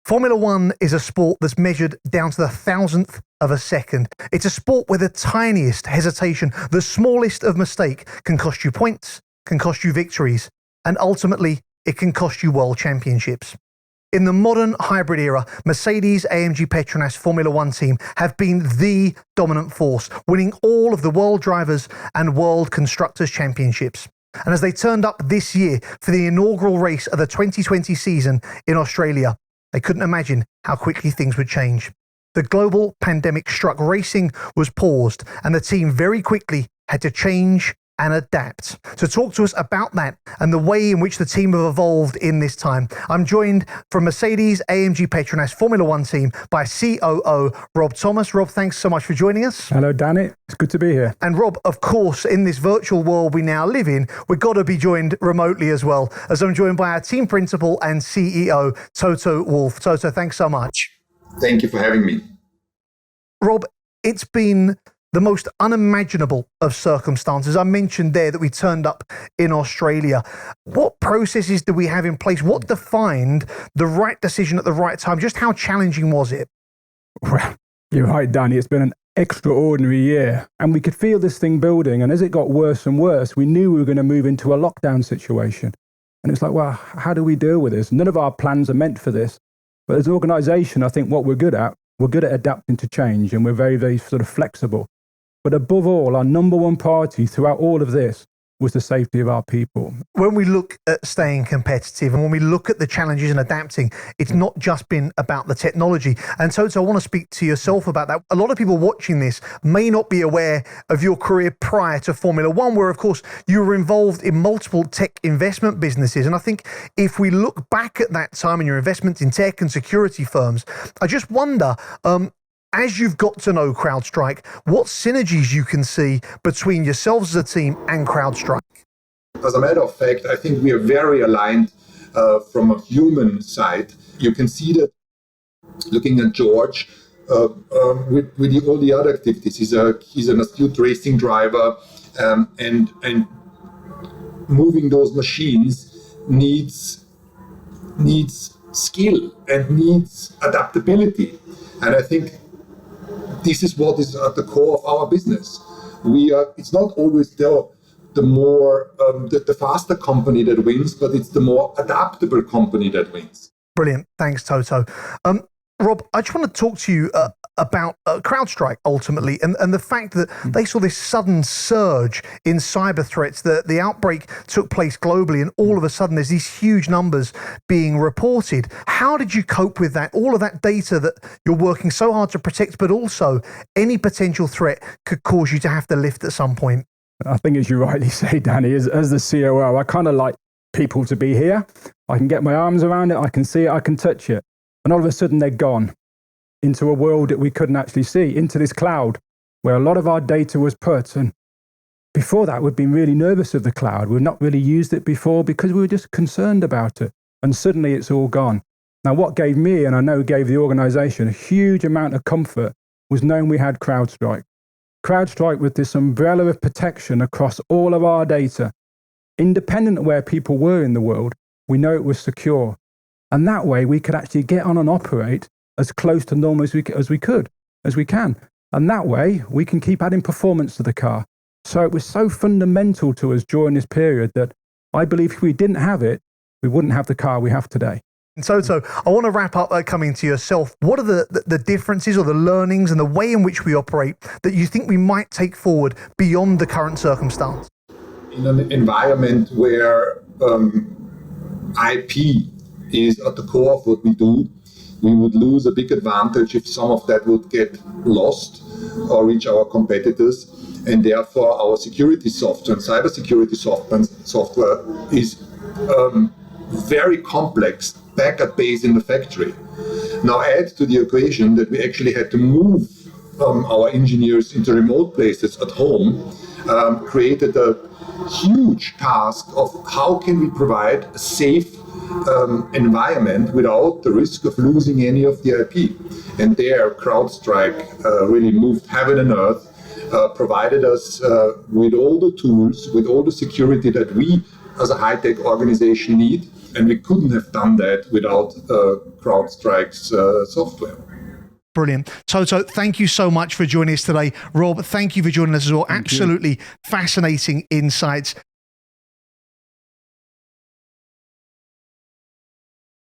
Formula One is a sport that's measured down to the thousandth of a second. It's a sport where the tiniest hesitation, the smallest of mistake can cost you points, can cost you victories, and ultimately it can cost you world championships. In the modern hybrid era, Mercedes-AMG Petronas Formula One team have been the dominant force, winning all of the World Drivers and World Constructors Championships. And as they turned up this year for the inaugural race of the 2020 season in Australia, they couldn't imagine how quickly things would change. The global pandemic struck, racing was paused, and the team very quickly had to change and adapt. To talk to us about that and the way in which the team have evolved in this time, I'm joined from Mercedes-AMG Petronas Formula One team by COO Rob Thomas. Rob, thanks so much for joining us. Hello, Danny. It's good to be here. And Rob, of course, in this virtual world we now live in, we've got to be joined remotely as well, as I'm joined by our team principal and CEO, Toto Wolff. Toto, thanks so much. Thank you for having me. Rob, it's been the most unimaginable of circumstances. I mentioned there that we turned up in Australia. What processes do we have in place? What defined the right decision at the right time? Just how challenging was it? Well, you're right, Danny. It's been an extraordinary year, and we could feel this thing building. And as it got worse and worse, we knew we were going to move into a lockdown situation. And it's like, well, how do we deal with this? None of our plans are meant for this. But as an organization, I think what we're good at adapting to change, and we're very, very sort of flexible. But above all, our number one priority throughout all of this was the safety of our people. When we look at staying competitive and when we look at the challenges and adapting, it's not just been about the technology. And Toto, I want to speak to yourself about that. A lot of people watching this may not be aware of your career prior to Formula One, where, of course, you were involved in multiple tech investment businesses. And I think if we look back at that time and your investments in tech and security firms, I just wonder, as you've got to know Crowdstrike, what synergies you can see between yourselves as a team and Crowdstrike? As a matter of fact, I think we are very aligned from a human side. You can see that looking at George with all the other activities. He's an astute racing driver, and moving those machines needs skill and needs adaptability. And I think this is what is at the core of our business. It's not always the faster company that wins, but it's the more adaptable company that wins. Brilliant. Thanks, Toto. Rob, I just want to talk to you about Crowdstrike ultimately, and the fact that they saw this sudden surge in cyber threats. The outbreak took place globally, and all of a sudden there's these huge numbers being reported. How did you cope with that? All of that data that you're working so hard to protect, but also any potential threat could cause you to have to lift at some point. I think, as you rightly say, Danny, as the COO, I kind of like people to be here. I can get my arms around it, I can see it, I can touch it. And all of a sudden they're gone into a world that we couldn't actually see, into this cloud where a lot of our data was put. And before that, we'd been really nervous of the cloud. We'd not really used it before because we were just concerned about it. And suddenly it's all gone. Now, what gave me, and I know gave the organization, a huge amount of comfort was knowing we had Crowdstrike. Crowdstrike with this umbrella of protection across all of our data. Independent of where people were in the world, we know it was secure. And that way we could actually get on and operate as close to normal as we can. And that way we can keep adding performance to the car. So it was so fundamental to us during this period that I believe if we didn't have it, we wouldn't have the car we have today. So I want to wrap up coming to yourself. What are the differences or the learnings and the way in which we operate that you think we might take forward beyond the current circumstance? In an environment where IP is at the core of what we do, we would lose a big advantage if some of that would get lost or reach our competitors. And therefore our security software and cybersecurity software is very complex, back at base in the factory. Now add to the equation that we actually had to move our engineers into remote places at home, created a huge task of how can we provide a safe environment without the risk of losing any of the IP. And there, Crowdstrike really moved heaven and earth, provided us with all the tools, with all the security that we as a high-tech organization need. And we couldn't have done that without Crowdstrike's software. Brilliant. Toto, thank you so much for joining us today. Rob, thank you for joining us as well. Absolutely fascinating insights.